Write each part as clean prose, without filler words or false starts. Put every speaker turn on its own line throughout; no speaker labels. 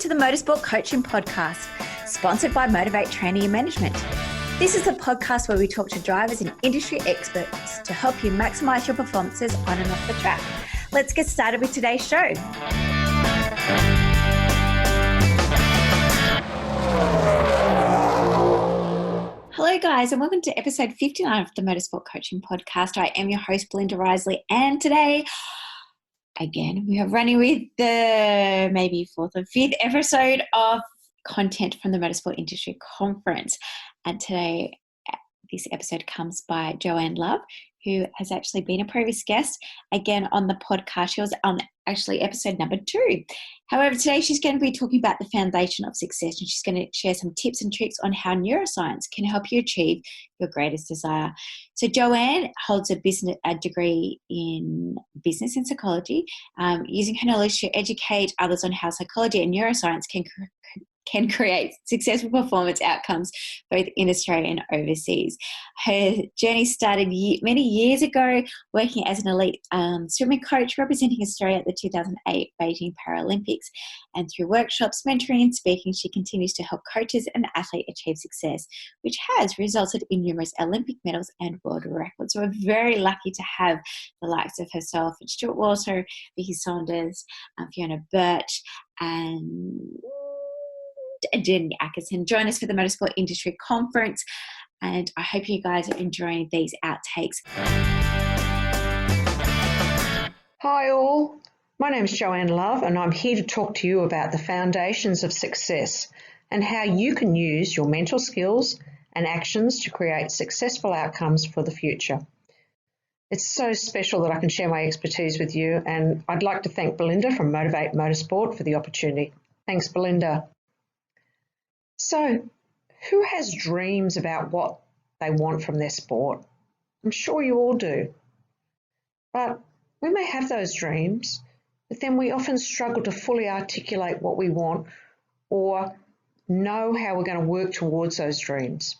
to the Motorsport Coaching Podcast, sponsored by Motivate Training and Management. This is a podcast where we talk to drivers and industry experts to help you maximize your performances on and off the track. Let's get started with today's show. Hello guys, and welcome to episode 59 of the Motorsport Coaching Podcast. I am your host, Belinda Risley, and today, again, we are running with the maybe fourth or fifth episode of content from the Motorsport Industry Conference. And today, this episode comes by Joanne Love, who has actually been a previous guest, again, on the podcast. She was on actually episode number 2. However, today she's going to be talking about the foundation of success, and she's going to share some tips and tricks on how neuroscience can help you achieve your greatest desire. So Joanne holds a degree in business and psychology, using her knowledge to educate others on how psychology and neuroscience can create successful performance outcomes both in Australia and overseas. Her journey started many years ago working as an elite swimming coach representing Australia at the 2008 Beijing Paralympics, and through workshops, mentoring and speaking, she continues to help coaches and athletes achieve success, which has resulted in numerous Olympic medals and world records. So we're very lucky to have the likes of herself and Stuart Walter, Vicky Saunders, Fiona Birch, and Jenny Atkinson join us for the Motorsport Industry Conference, and I hope you guys are enjoying these outtakes.
Hi all, my name is Joanne Love, and I'm here to talk to you about the foundations of success and how you can use your mental skills and actions to create successful outcomes for the future. It's so special that I can share my expertise with you, and I'd like to thank Belinda from Motivate Motorsport for the opportunity. Thanks, Belinda. So, who has dreams about what they want from their sport? I'm sure you all do. But we may have those dreams, but then we often struggle to fully articulate what we want or know how we're going to work towards those dreams.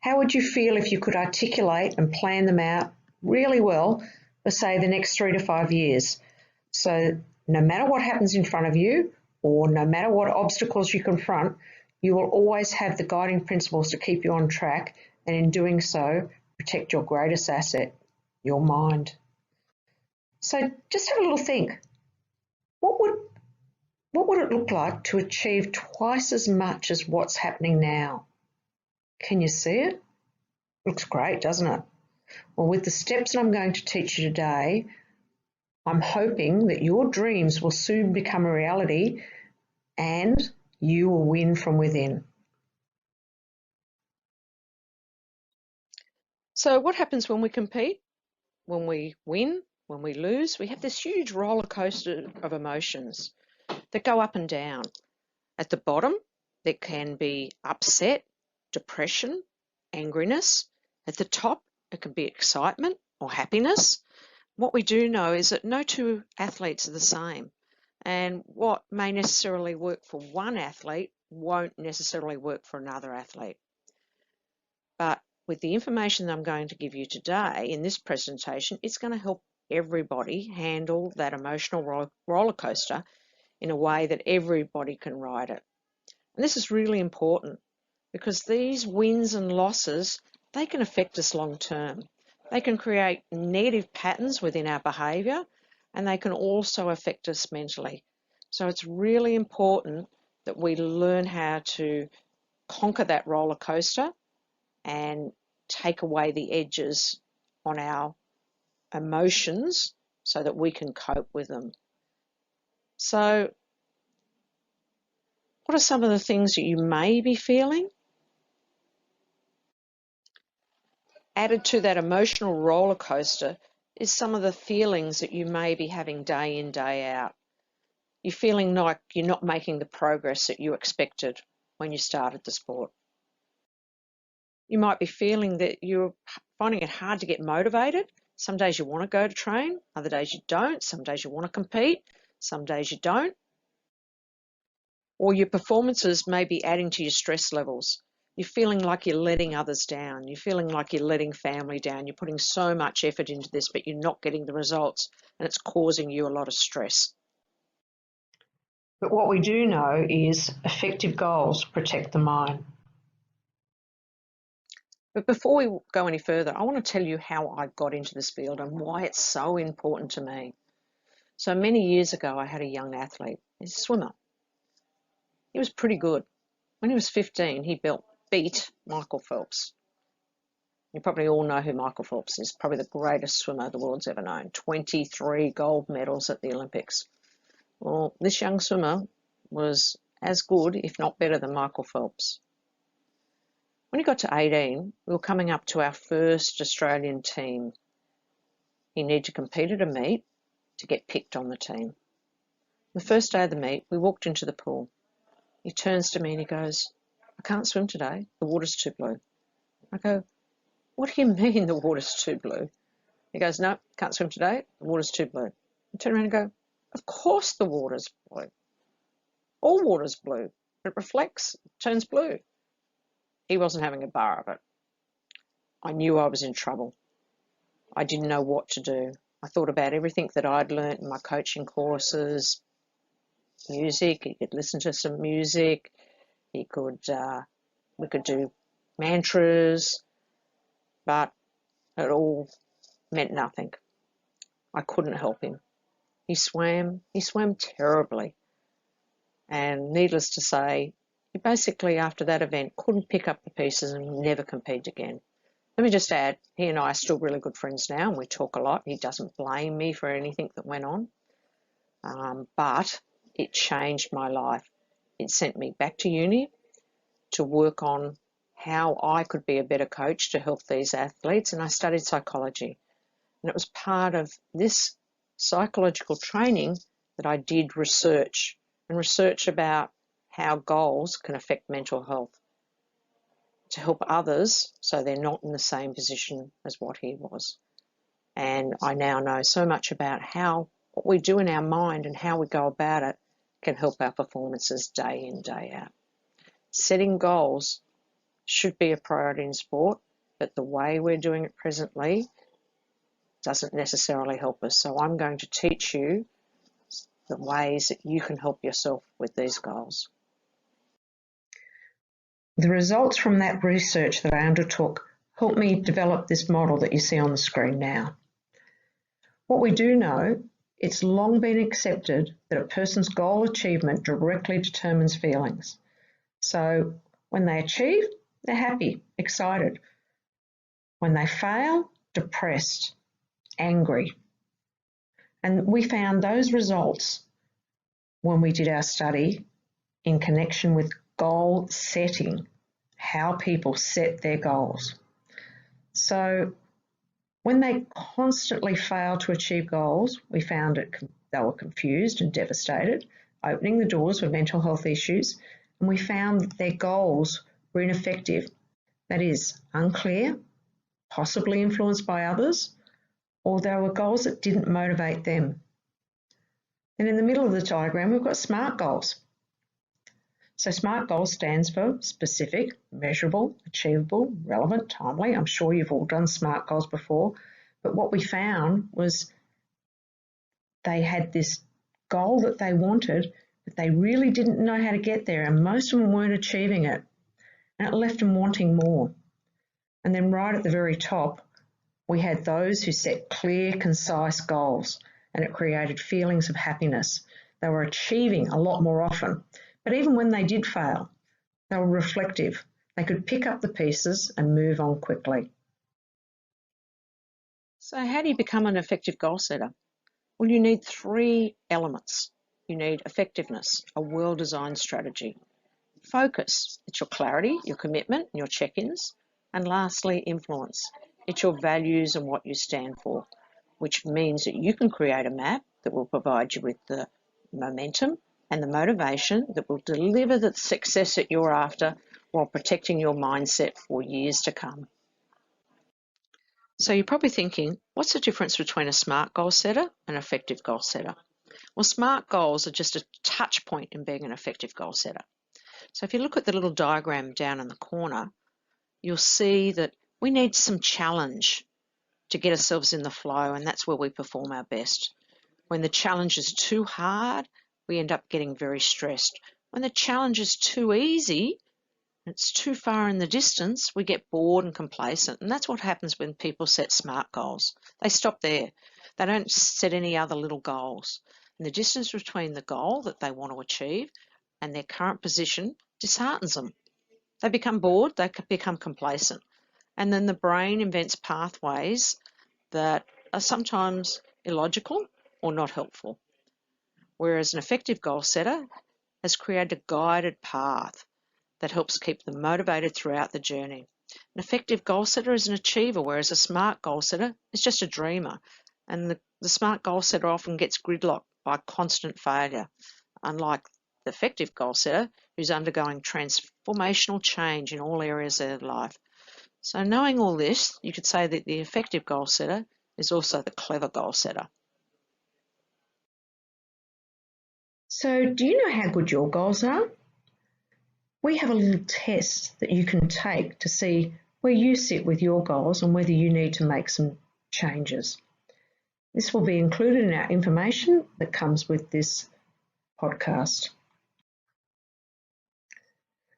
How would you feel if you could articulate and plan them out really well for, say, the next 3 to 5 years? So no matter what happens in front of you, or no matter what obstacles you confront, you will always have the guiding principles to keep you on track, and in doing so, protect your greatest asset, your mind. So just have a little think. What would it look like to achieve twice as much as what's happening now? Can you see it? Looks great, doesn't it? Well, with the steps that I'm going to teach you today, I'm hoping that your dreams will soon become a reality and you will win from within. So what happens when we compete? When we win, when we lose, we have this huge roller coaster of emotions that go up and down. At the bottom, there can be upset, depression, angriness. At the top, it can be excitement or happiness. What we do know is that no two athletes are the same, and what may necessarily work for one athlete won't necessarily work for another athlete. But with the information that I'm going to give you today in this presentation, it's going to help everybody handle that emotional roller coaster in a way that everybody can ride it. And this is really important because these wins and losses, they can affect us long term. They can create negative patterns within our behaviour, and they can also affect us mentally. So it's really important that we learn how to conquer that roller coaster and take away the edges on our emotions so that we can cope with them. So what are some of the things that you may be feeling? Added to that emotional roller coaster is some of the feelings that you may be having day in, day out. You're feeling like you're not making the progress that you expected when you started the sport. You might be feeling that you're finding it hard to get motivated. Some days you want to go to train, other days you don't. Some days you want to compete, some days you don't. Or your performances may be adding to your stress levels. You're feeling like you're letting others down. You're feeling like you're letting family down. You're putting so much effort into this, but you're not getting the results, and it's causing you a lot of stress. But what we do know is effective goals protect the mind. But before we go any further, I want to tell you how I got into this field and why it's so important to me. So many years ago, I had a young athlete, he's a swimmer. He was pretty good. When he was 15, he beat Michael Phelps. You probably all know who Michael Phelps is, probably the greatest swimmer the world's ever known. 23 gold medals at the Olympics. Well, this young swimmer was as good, if not better, than Michael Phelps. When he got to 18, we were coming up to our first Australian team. He needed to compete at a meet to get picked on the team. The first day of the meet, we walked into the pool. He turns to me and he goes, "I can't swim today, the water's too blue." I go, "What do you mean the water's too blue?" He goes, "No, can't swim today, the water's too blue." I turn around and go, "Of course the water's blue. All water's blue. It reflects, turns blue." He wasn't having a bar of it. I knew I was in trouble. I didn't know what to do. I thought about everything that I'd learnt in my coaching courses, music. He could listen to some music. We could do mantras, but it all meant nothing. I couldn't help him. He swam terribly. And needless to say, he basically, after that event, couldn't pick up the pieces and never compete again. Let me just add, he and I are still really good friends now, and we talk a lot. He doesn't blame me for anything that went on, but it changed my life. It sent me back to uni to work on how I could be a better coach to help these athletes, and I studied psychology. And it was part of this psychological training that I did research about how goals can affect mental health to help others so they're not in the same position as what he was. And I now know so much about how what we do in our mind and how we go about it can help our performances day in, day out. Setting goals should be a priority in sport, but the way we're doing it presently doesn't necessarily help us. So I'm going to teach you the ways that you can help yourself with these goals. The results from that research that I undertook helped me develop this model that you see on the screen now. What we do know, it's long been accepted that a person's goal achievement directly determines feelings. So when they achieve, they're happy, excited. When they fail, depressed, angry. And we found those results when we did our study in connection with goal setting, how people set their goals. So when they constantly failed to achieve goals, we found they were confused and devastated, opening the doors for mental health issues, and we found that their goals were ineffective. That is, unclear, possibly influenced by others, or they were goals that didn't motivate them. And in the middle of the diagram, we've got SMART goals. So SMART goals stands for specific, measurable, achievable, relevant, timely. I'm sure you've all done SMART goals before, but what we found was they had this goal that they wanted, but they really didn't know how to get there, and most of them weren't achieving it, and it left them wanting more. And then right at the very top, we had those who set clear, concise goals, and it created feelings of happiness. They were achieving a lot more often. But even when they did fail, they were reflective. They could pick up the pieces and move on quickly. So how do you become an effective goal setter? Well, you need 3 elements. You need effectiveness, a well-designed strategy. Focus, it's your clarity, your commitment, and your check-ins. And lastly, influence. It's your values and what you stand for, which means that you can create a map that will provide you with the momentum and the motivation that will deliver the success that you're after while protecting your mindset for years to come. So you're probably thinking, what's the difference between a SMART goal setter and an effective goal setter? Well, SMART goals are just a touch point in being an effective goal setter. So if you look at the little diagram down in the corner, you'll see that we need some challenge to get ourselves in the flow, and that's where we perform our best. When the challenge is too hard, we end up getting very stressed. When the challenge is too easy, it's too far in the distance, we get bored and complacent. And that's what happens when people set SMART goals. They stop there. They don't set any other little goals. And the distance between the goal that they want to achieve and their current position disheartens them. They become bored, they become complacent. And then the brain invents pathways that are sometimes illogical or not helpful. Whereas an effective goal setter has created a guided path that helps keep them motivated throughout the journey. An effective goal setter is an achiever, whereas a smart goal setter is just a dreamer. And the smart goal setter often gets gridlocked by constant failure, unlike the effective goal setter who's undergoing transformational change in all areas of their life. So knowing all this, you could say that the effective goal setter is also the clever goal setter.
So do you know how good your goals are? We have a little test that you can take to see where you sit with your goals and whether you need to make some changes. This will be included in our information that comes with this podcast.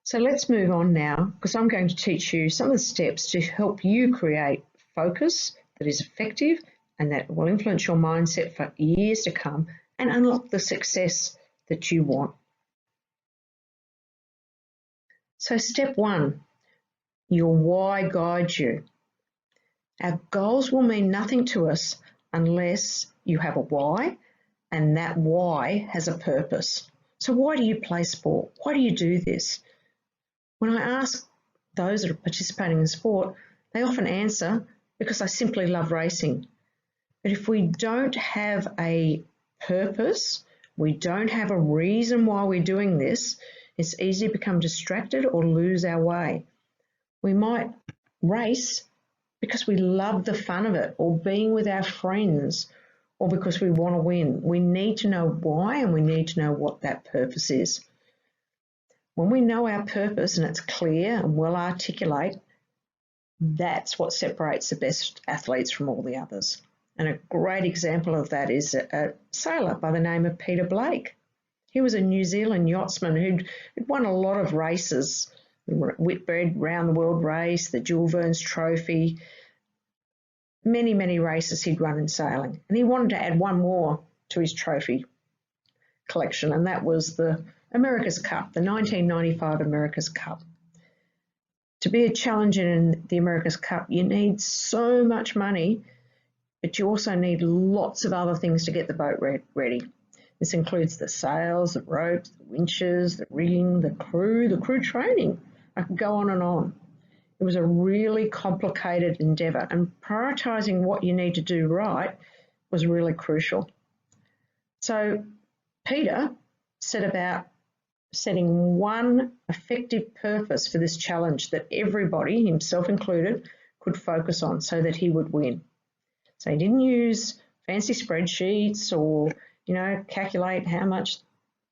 So let's move on now, because I'm going to teach you some of the steps to help you create focus that is effective and that will influence your mindset for years to come and unlock the success that you want. So step 1, your why guides you. Our goals will mean nothing to us unless you have a why, and that why has a purpose. So why do you play sport? Why do you do this? When I ask those that are participating in sport, they often answer, because I simply love racing. But if we don't have a purpose, we don't have a reason why we're doing this, it's easy to become distracted or lose our way. We might race because we love the fun of it, or being with our friends, or because we want to win. We need to know why, and we need to know what that purpose is. When we know our purpose and it's clear and well articulate, that's what separates the best athletes from all the others. And a great example of that is a sailor by the name of Peter Blake. He was a New Zealand yachtsman who'd won a lot of races, the Whitbread Round the World race, the Jules Verne's Trophy, many, many races he'd run in sailing. And he wanted to add one more to his trophy collection, and that was the America's Cup, the 1995 America's Cup. To be a challenger in the America's Cup, you need so much money, but you also need lots of other things to get the boat ready. This includes the sails, the ropes, the winches, the rigging, the crew training. I could go on and on. It was a really complicated endeavour, and prioritising what you need to do right was really crucial. So Peter set about setting one effective purpose for this challenge that everybody, himself included, could focus on so that he would win. So he didn't use fancy spreadsheets or, calculate how much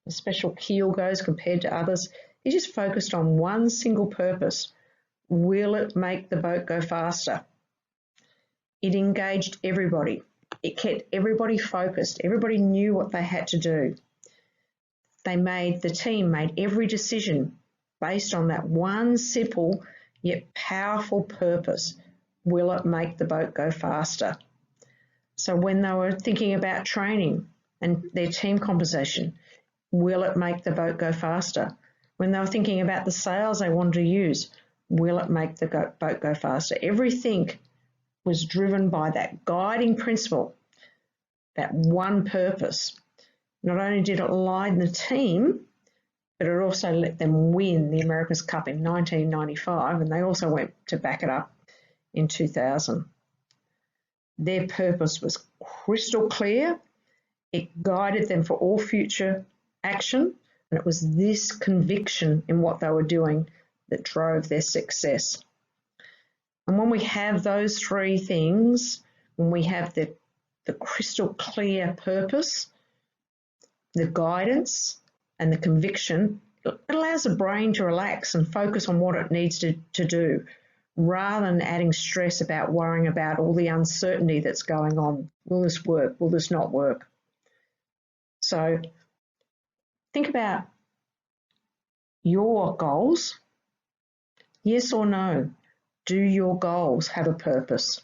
the special keel goes compared to others. He just focused on one single purpose. Will it make the boat go faster? It engaged everybody. It kept everybody focused. Everybody knew what they had to do. The team made every decision based on that one simple yet powerful purpose. Will it make the boat go faster? So when they were thinking about training and their team composition, will it make the boat go faster? When they were thinking about the sails they wanted to use, will it make the boat go faster? Everything was driven by that guiding principle, that one purpose. Not only did it align the team, but it also let them win the America's Cup in 1995, and they also went to back it up in 2000. Their purpose was crystal clear. It guided them for all future action, and it was this conviction in what they were doing that drove their success. And when we have those three things, when we have the crystal clear purpose, the guidance and the conviction, it allows the brain to relax and focus on what it needs to do, rather than adding stress about worrying about all the uncertainty that's going on. Will this work? Will this not work? So Think about your goals. Yes or no? Do your goals have a purpose?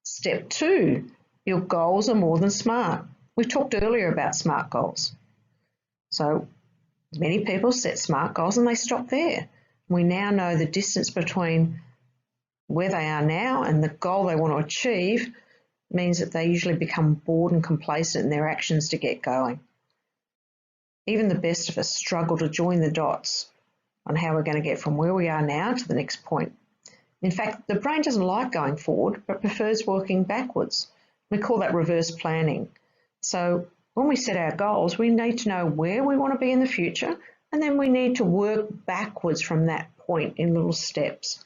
Step 2, your goals are more than smart. We talked earlier about SMART goals. So many people set SMART goals and they stop there. We now know the distance between where they are now and the goal they want to achieve means that they usually become bored and complacent in their actions to get going. Even the best of us struggle to join the dots on how we're going to get from where we are now to the next point. In fact, the brain doesn't like going forward, but prefers working backwards. We call that reverse planning. So when we set our goals, we need to know where we want to be in the future, and then we need to work backwards from that point in little steps.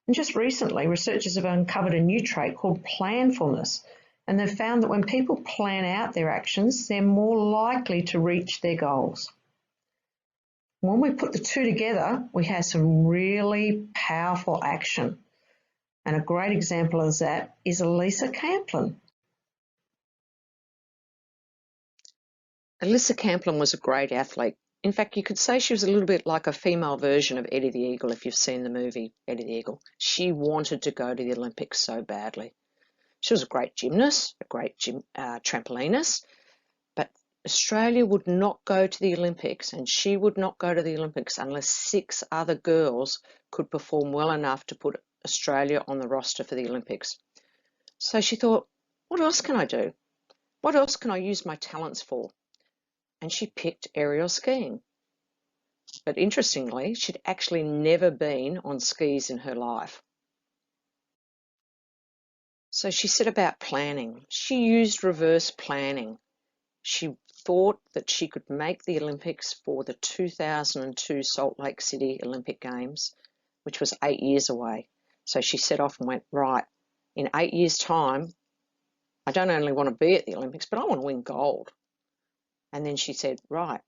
And just recently, researchers have uncovered a new trait called planfulness, and they've found that when people plan out their actions, they're more likely to reach their goals. When we put the two together, we have some really powerful action. And a great example of that is Elisa Camplin.
Elisa Camplin was a great athlete. In fact, you could say she was a little bit like a female version of Eddie the Eagle if you've seen the movie Eddie the Eagle. She wanted to go to the Olympics so badly. She was a great gymnast, a great trampolinist, but Australia would not go to the Olympics, and she would not go to the Olympics unless 6 other girls could perform well enough to put Australia on the roster for the Olympics. So she thought, what else can I do? What else can I use my talents for? And she picked aerial skiing. But interestingly, she'd actually never been on skis in her life. So she set about planning. She used reverse planning. She thought that she could make the Olympics for the 2002 Salt Lake City Olympic Games, which was 8 years away. So she set off and went, right, in 8 years' time, I don't only want to be at the Olympics, but I want to win gold. And then she said, right,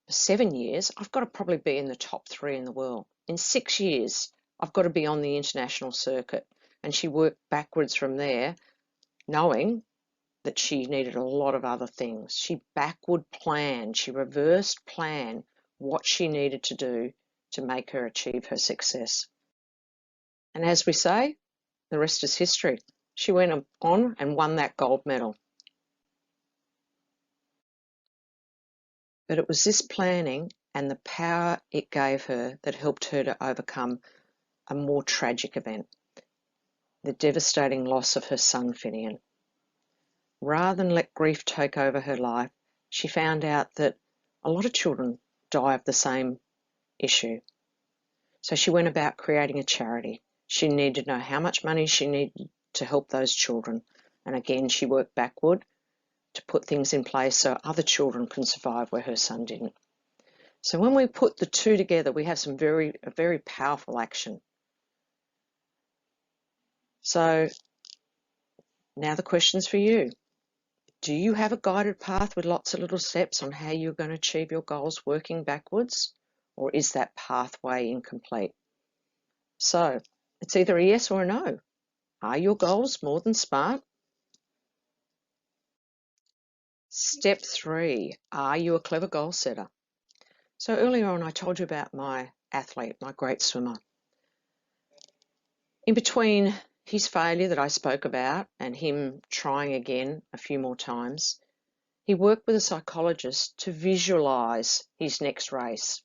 for 7 years, I've got to probably be in the top 3 in the world. In 6 years, I've got to be on the international circuit. And she worked backwards from there, knowing that she needed a lot of other things. She backward planned, she reversed planned what she needed to do to make her achieve her success. And as we say, the rest is history. She went on and won that gold medal. But it was this planning and the power it gave her that helped her to overcome a more tragic event, the devastating loss of her son, Finian. Rather than let grief take over her life, she found out that a lot of children die of the same issue. So she went about creating a charity. She needed to know how much money she needed to help those children. And again, she worked backward to put things in place so other children can survive where her son didn't. So when we put the two together, we have a very powerful action. So now the question's for you. Do you have a guided path with lots of little steps on how you're going to achieve your goals working backwards? Or is that pathway incomplete? So it's either a yes or a no. Are your goals more than smart? Step 3, are you a clever goal setter? So earlier on, I told you about my athlete, my great swimmer. In between his failure that I spoke about and him trying again a few more times, he worked with a psychologist to visualize his next race.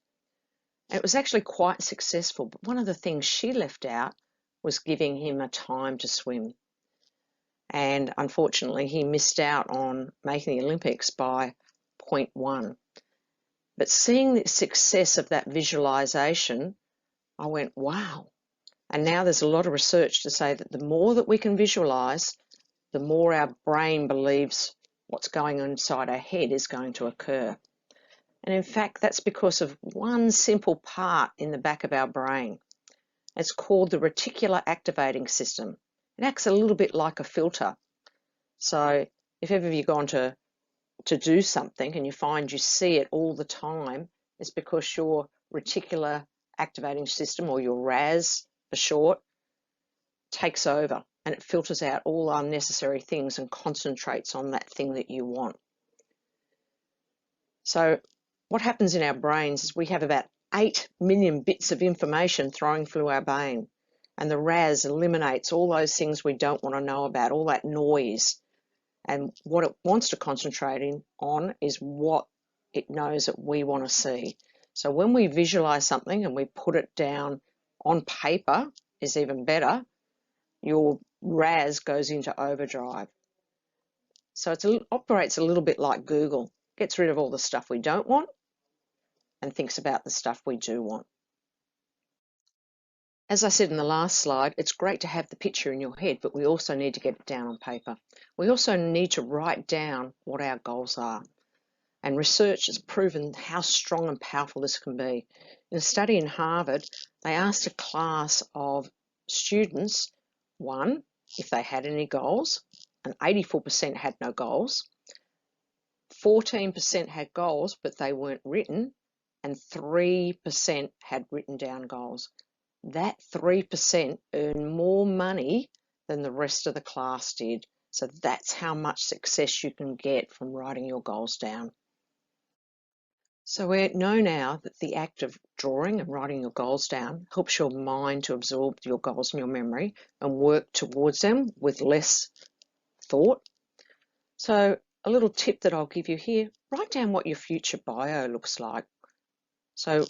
It was actually quite successful, but one of the things she left out was giving him a time to swim. And unfortunately, he missed out on making the Olympics by 0.1. But seeing the success of that visualization, I went, wow. And now there's a lot of research to say that the more that we can visualize, the more our brain believes what's going on inside our head is going to occur. And in fact, that's because of one simple part in the back of our brain. It's called the reticular activating system. It acts a little bit like a filter. So if ever you've gone to do something and you find you see it all the time, it's because your reticular activating system, or your RAS for short, takes over and it filters out all unnecessary things and concentrates on that thing that you want. So what happens in our brains is we have about 8 million bits of information throwing through our brain. And the RAS eliminates all those things we don't want to know about, all that noise. And what it wants to concentrate on is what it knows that we want to see. So when we visualize something and we put it down on paper, is even better, your RAS goes into overdrive. So it operates a little bit like Google, gets rid of all the stuff we don't want and thinks about the stuff we do want. As I said in the last slide, it's great to have the picture in your head, but we also need to get it down on paper. We also need to write down what our goals are. And research has proven how strong and powerful this can be. In a study in Harvard, they asked a class of students, one, if they had any goals, and 84% had no goals. 14% had goals, but they weren't written, and 3% had written down goals. That 3% earned more money than the rest of the class did. So that's how much success you can get from writing your goals down. So we know now that the act of drawing and writing your goals down helps your mind to absorb your goals in your memory and work towards them with less thought. So a little tip that I'll give you here, write down what your future bio looks like. So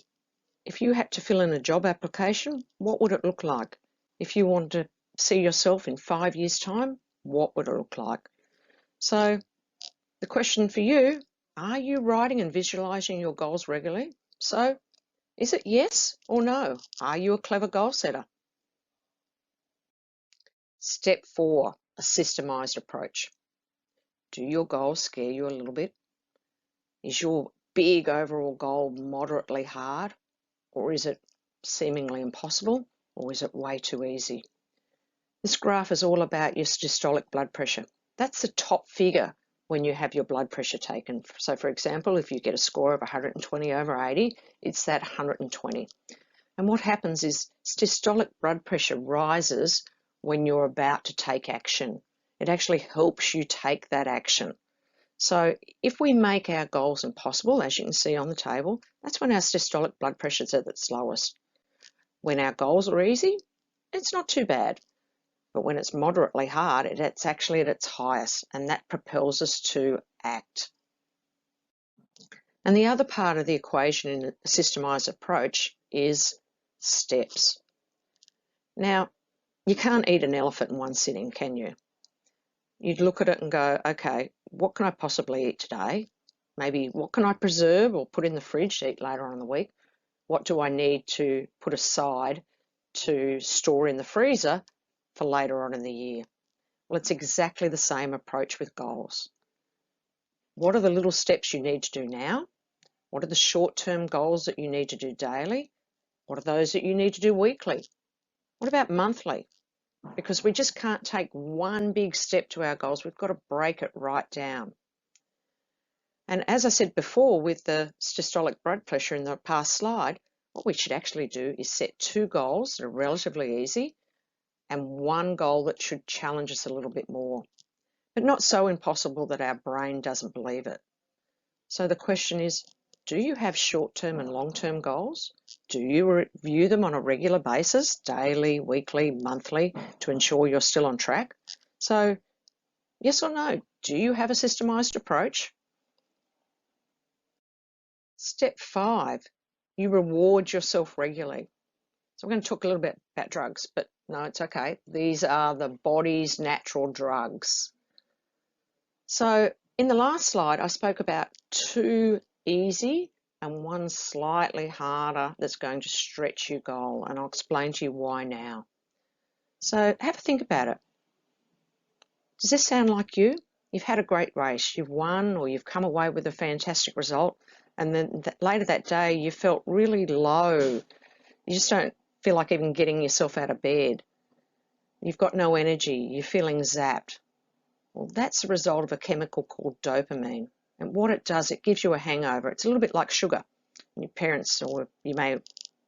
if you had to fill in a job application, what would it look like? If you want to see yourself in 5 years' time, what would it look like? So the question for you, are you writing and visualizing your goals regularly? So is it yes or no? Are you a clever goal setter? Step 4, a systemized approach. Do your goals scare you a little bit? Is your big overall goal moderately hard? Or is it seemingly impossible? Or is it way too easy? This graph is all about your systolic blood pressure. That's the top figure when you have your blood pressure taken. So for example, if you get a score of 120 over 80, it's that 120. And what happens is systolic blood pressure rises when you're about to take action. It actually helps you take that action. So if we make our goals impossible, as you can see on the table, that's when our systolic blood pressure is at its lowest. When our goals are easy, it's not too bad. But when it's moderately hard, it's actually at its highest, and that propels us to act. And the other part of the equation in a systemized approach is steps. Now, you can't eat an elephant in one sitting, can you? You'd look at it and go, okay, what can I possibly eat today? Maybe what can I preserve or put in the fridge to eat later on in the week? What do I need to put aside to store in the freezer for later on in the year? Well, it's exactly the same approach with goals. What are the little steps you need to do now? What are the short-term goals that you need to do daily? What are those that you need to do weekly? What about monthly? Because we just can't take one big step to our goals. We've got to break it right down. And as I said before with the systolic blood pressure in the past slide, what we should actually do is set 2 goals that are relatively easy and 1 goal that should challenge us a little bit more, but not so impossible that our brain doesn't believe it. So the question is, do you have short-term and long-term goals? Do you review them on a regular basis, daily, weekly, monthly, to ensure you're still on track? So yes or no, do you have a systemized approach? Step 5, you reward yourself regularly. So we're going to talk a little bit about drugs, but no, it's okay. These are the body's natural drugs. So in the last slide, I spoke about 2 easy and 1 slightly harder that's going to stretch your goal, and I'll explain to you why now. So have a think about it. Does this sound like you? You've had a great race, you've won, or you've come away with a fantastic result, and then later that day you felt really low. You just don't feel like even getting yourself out of bed. You've got no energy, you're feeling zapped. Well, that's the result of a chemical called dopamine. And what it does, it gives you a hangover. It's a little bit like sugar. Your parents, or you may,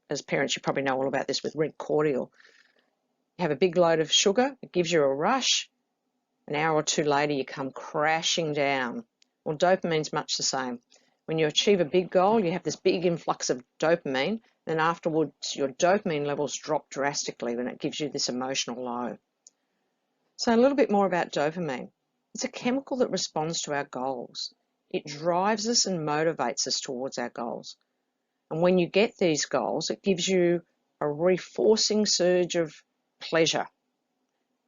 as parents, you probably know all about this with red cordial. You have a big load of sugar, it gives you a rush. An hour or 2 later, you come crashing down. Well, dopamine's much the same. When you achieve a big goal, you have this big influx of dopamine, then afterwards your dopamine levels drop drastically when it gives you this emotional low. So a little bit more about dopamine. It's a chemical that responds to our goals. It drives us and motivates us towards our goals. And when you get these goals, it gives you a reinforcing surge of pleasure.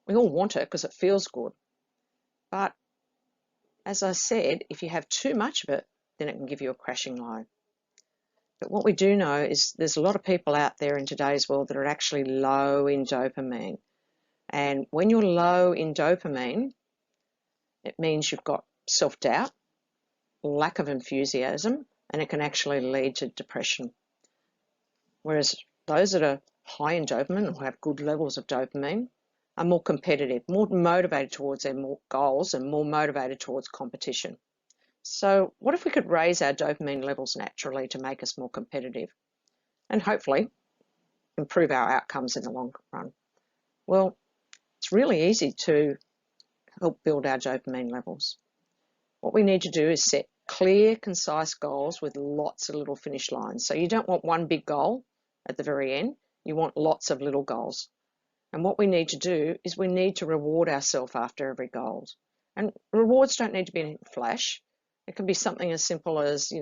We all want it because it feels good. But as I said, if you have too much of it, then it can give you a crashing low. But what we do know is there's a lot of people out there in today's world that are actually low in dopamine. And when you're low in dopamine, it means you've got self-doubt, lack of enthusiasm, and it can actually lead to depression. Whereas those that are high in dopamine or have good levels of dopamine are more competitive, more motivated towards their goals and more motivated towards competition. So what if we could raise our dopamine levels naturally to make us more competitive and hopefully improve our outcomes in the long run? Well, it's really easy to help build our dopamine levels. What we need to do is set clear, concise goals with lots of little finish lines. So you don't want one big goal at the very end. You want lots of little goals. And what we need to do is we need to reward ourselves after every goal. And rewards don't need to be in flash. It can be something as simple as,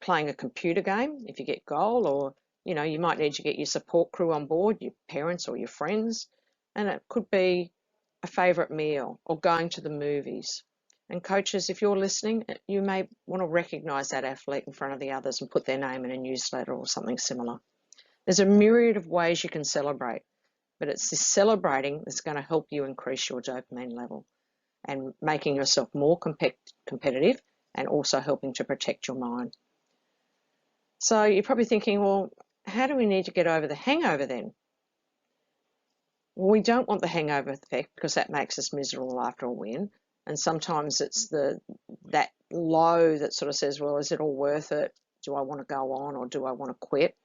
playing a computer game if you get goal, or, you might need to get your support crew on board, your parents or your friends. And it could be a favourite meal or going to the movies. And coaches, if you're listening, you may want to recognise that athlete in front of the others and put their name in a newsletter or something similar. There's a myriad of ways you can celebrate, but it's this celebrating that's going to help you increase your dopamine level and making yourself more competitive and also helping to protect your mind. So you're probably thinking, well, how do we need to get over the hangover then? Well, we don't want the hangover effect because that makes us miserable after a win. And sometimes it's that low that sort of says, well, is it all worth it? Do I want to go on or do I want to quit?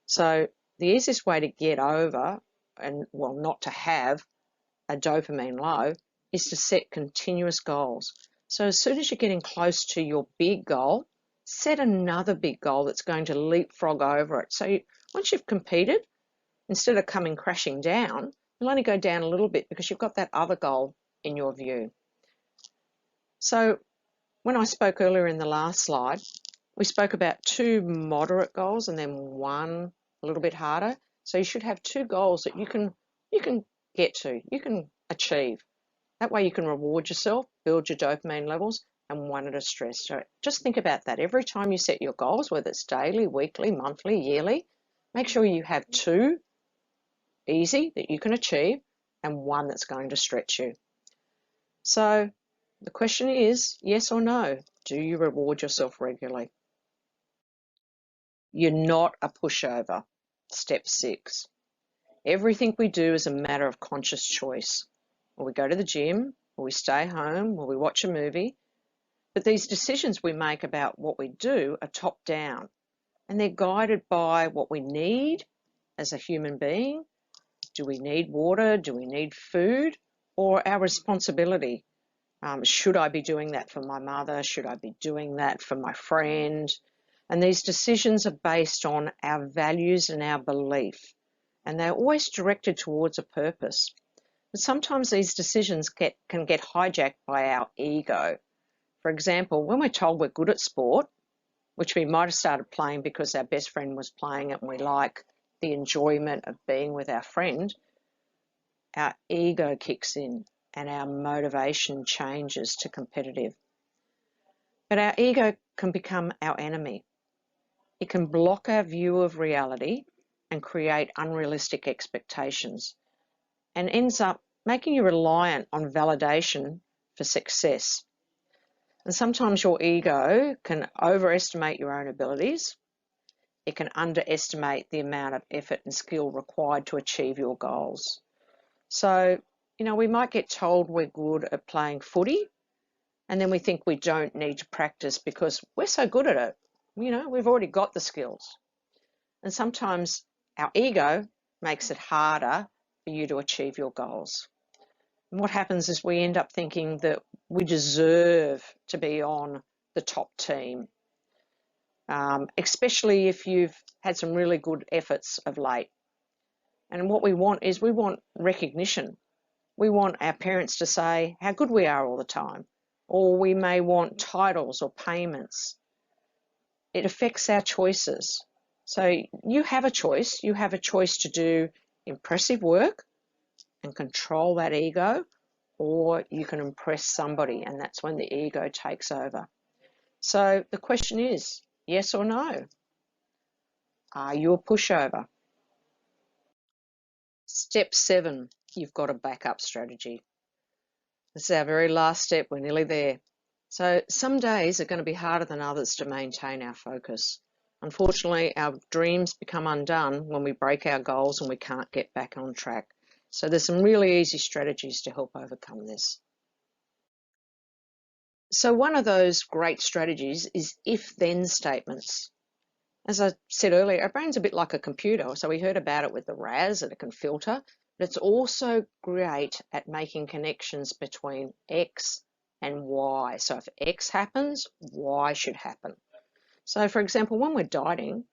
So the easiest way to get over and, well, not to have a dopamine low is to set continuous goals. So as soon as you're getting close to your big goal, set another big goal that's going to leapfrog over it. So once you've competed, instead of coming crashing down, you'll only go down a little bit because you've got that other goal in your view. So when I spoke earlier in the last slide, we spoke about 2 moderate goals and then 1 a little bit harder. So you should have 2 goals that you can get to, you can achieve. That way you can reward yourself, build your dopamine levels, and 1 at a stretch. So just think about that. Every time you set your goals, whether it's daily, weekly, monthly, yearly, make sure you have 2 easy that you can achieve and 1 that's going to stretch you. So the question is, yes or no, do you reward yourself regularly? You're not a pushover. Step 6. Everything we do is a matter of conscious choice. Will we go to the gym? Will we stay home? Will we watch a movie? But these decisions we make about what we do are top down, and they're guided by what we need as a human being. Do we need water? Do we need food? Or our responsibility? Should I be doing that for my mother? Should I be doing that for my friend? And these decisions are based on our values and our belief, and they're always directed towards a purpose. But sometimes these decisions can get hijacked by our ego. For example, when we're told we're good at sport, which we might have started playing because our best friend was playing it and we like the enjoyment of being with our friend, our ego kicks in and our motivation changes to competitive. But our ego can become our enemy. It can block our view of reality and create unrealistic expectations and ends up making you reliant on validation for success. And sometimes your ego can overestimate your own abilities. It can underestimate the amount of effort and skill required to achieve your goals. So, we might get told we're good at playing footy, and then we think we don't need to practice because we're so good at it. We've already got the skills. And sometimes our ego makes it harder for you to achieve your goals. And what happens is we end up thinking that we deserve to be on the top team especially if you've had some really good efforts of late. And what we want is we want recognition. We want our parents to say how good we are all the time, or we may want titles or payments. It affects our choices. So you have a choice. You have a choice to do impressive work and control that ego, or you can impress somebody, and that's when the ego takes over. So the question is, yes or no? Are you a pushover? Step 7, you've got a backup strategy. This is our very last step. We're nearly there. So some days are going to be harder than others to maintain our focus. Unfortunately, our dreams become undone when we break our goals and we can't get back on track. So there's some really easy strategies to help overcome this. So one of those great strategies is if-then statements. As I said earlier, our brain's a bit like a computer. So we heard about it with the RAS, that it can filter, but it's also great at making connections between X and Y. So if X happens, Y should happen. So for example, when we're dieting,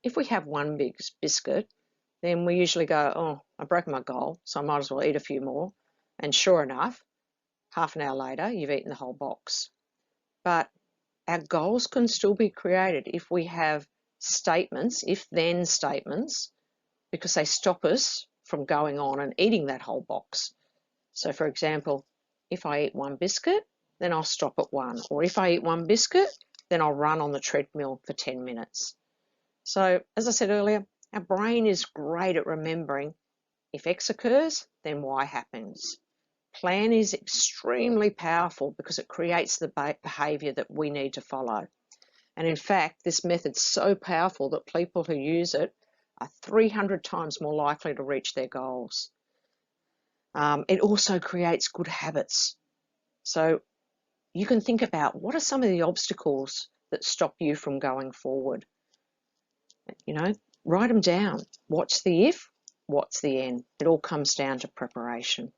if we have one big biscuit, then we usually go, oh, I broke my goal, so I might as well eat a few more. And sure enough, half an hour later, you've eaten the whole box. But our goals can still be created if we have statements, if-then statements, because they stop us from going on and eating that whole box. So for example, if I eat one biscuit, then I'll stop at one. Or if I eat one biscuit, then I'll run on the treadmill for 10 minutes. So as I said earlier, our brain is great at remembering if X occurs, then Y happens. Plan is extremely powerful because it creates the behavior that we need to follow. And in fact, this method's so powerful that people who use it are 300 times more likely to reach their goals. It also creates good habits. So you can think about what are some of the obstacles that stop you from going forward. You know, write them down. What's the if? What's the end? It all comes down to preparation.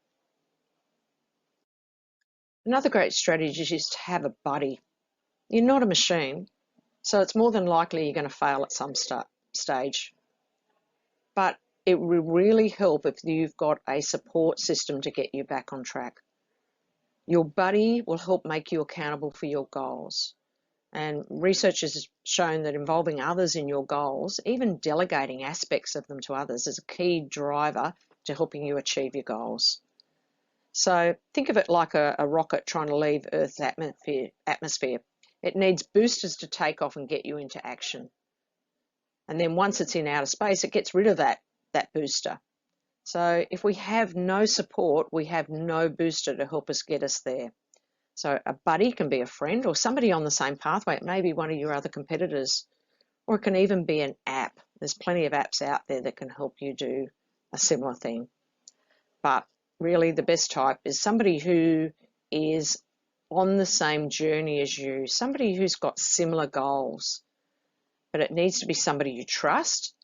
Another great strategy is to have a buddy. You're not a machine, so it's more than likely you're going to fail at some stage. But it will really help if you've got a support system to get you back on track. Your buddy will help make you accountable for your goals. And research has shown that involving others in your goals, even delegating aspects of them to others, is a key driver to helping you achieve your goals. So think of it like a rocket trying to leave Earth's atmosphere. It needs boosters to take off and get you into action. And then once it's in outer space, it gets rid of that booster. So if we have no support, we have no booster to help us get us there. So a buddy can be a friend or somebody on the same pathway. It may be one of your other competitors, or it can even be an app. There's plenty of apps out there that can help you do a similar thing. But really the best type is somebody who is on the same journey as you, somebody who's got similar goals. But it needs to be somebody you trust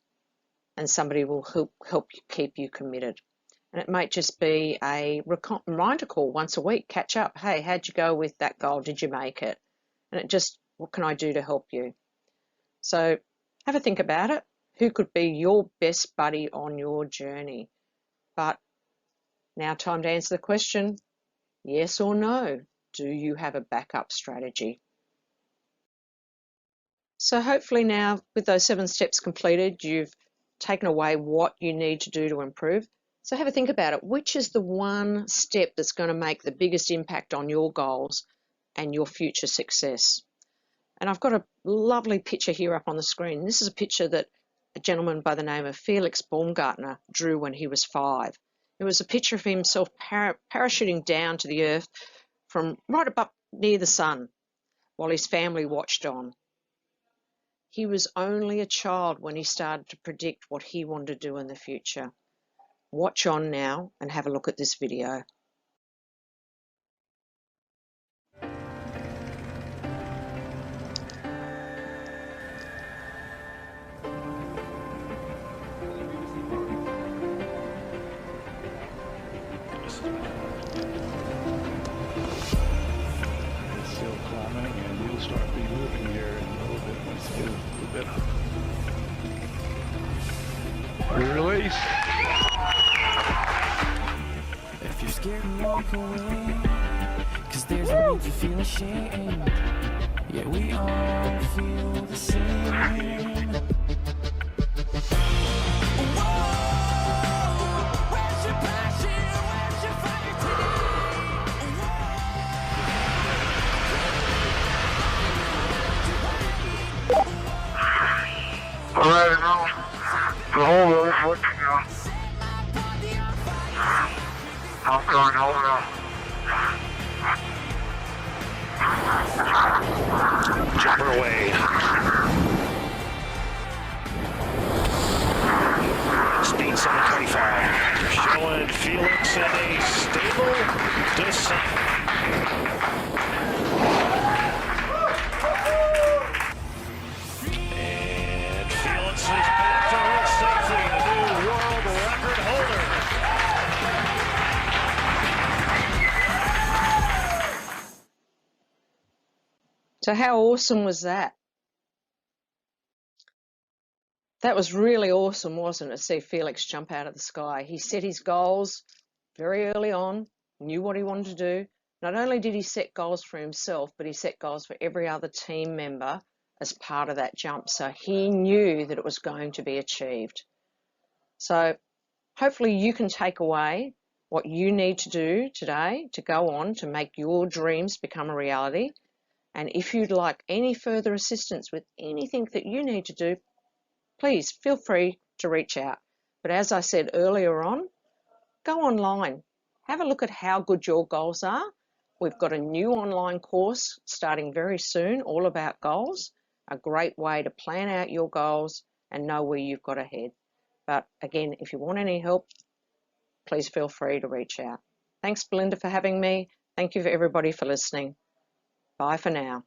and somebody will help you keep you committed. And it might just be a reminder call once a week, catch up. Hey, how'd you go with that goal? Did you make it? And it just, what can I do to help you? So have a think about it. Who could be your best buddy on your journey? But now time to answer the question, yes or no? Do you have a backup strategy? So hopefully now with those 7 steps completed, you've taken away what you need to do to improve. So have a think about it. Which is the one step that's going to make the biggest impact on your goals and your future success? And I've got a lovely picture here up on the screen. This is a picture that a gentleman by the name of Felix Baumgartner drew when he was 5. It was a picture of himself parachuting down to the earth from right up near the sun while his family watched on. He was only a child when he started to predict what he wanted to do in the future. Watch on now and have a look at this video.
It's still climbing and you'll start be moving here in a little bit. Release.
If you're scared, walk away. Cause there's no need to feel ashamed. Yeah, we all feel the same. Where's your passion? Where's your fire today?
All right, now. The whole road is looking now. I'm going over now. Jumper away. Speed 725. Showing Felix in a stable descent. And Felix is back to her safely, the new world record holder.
So how awesome was that? That was really awesome, wasn't it, to see Felix jump out of the sky. He set his goals very early on, knew what he wanted to do. Not only did he set goals for himself, but he set goals for every other team member as part of that jump. So he knew that it was going to be achieved. So hopefully you can take away what you need to do today to go on to make your dreams become a reality. And if you'd like any further assistance with anything that you need to do, please feel free to reach out. But as I said earlier on, go online. Have a look at how good your goals are. We've got a new online course starting very soon, all about goals. A great way to plan out your goals and know where you've got to head. But again, if you want any help, please feel free to reach out. Thanks, Belinda, for having me. Thank you for everybody for listening. Bye for now.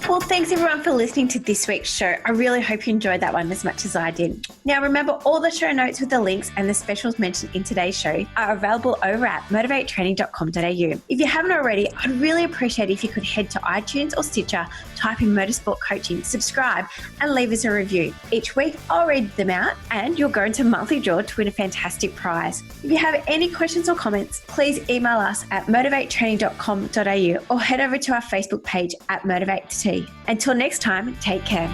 Well, thanks everyone for listening to this week's show. I really hope you enjoyed that one as much as I did. Now, remember, all the show notes with the links and the specials mentioned in today's show are available over at motivatetraining.com.au. If you haven't already, I'd really appreciate if you could head to iTunes or Stitcher, type in Motorsport Coaching, subscribe, and leave us a review. Each week, I'll read them out and you'll go into a monthly draw to win a fantastic prize. If you have any questions or comments, please email us at motivatetraining.com.au or head over to our Facebook page at Motivate to Tea. Until next time, take care.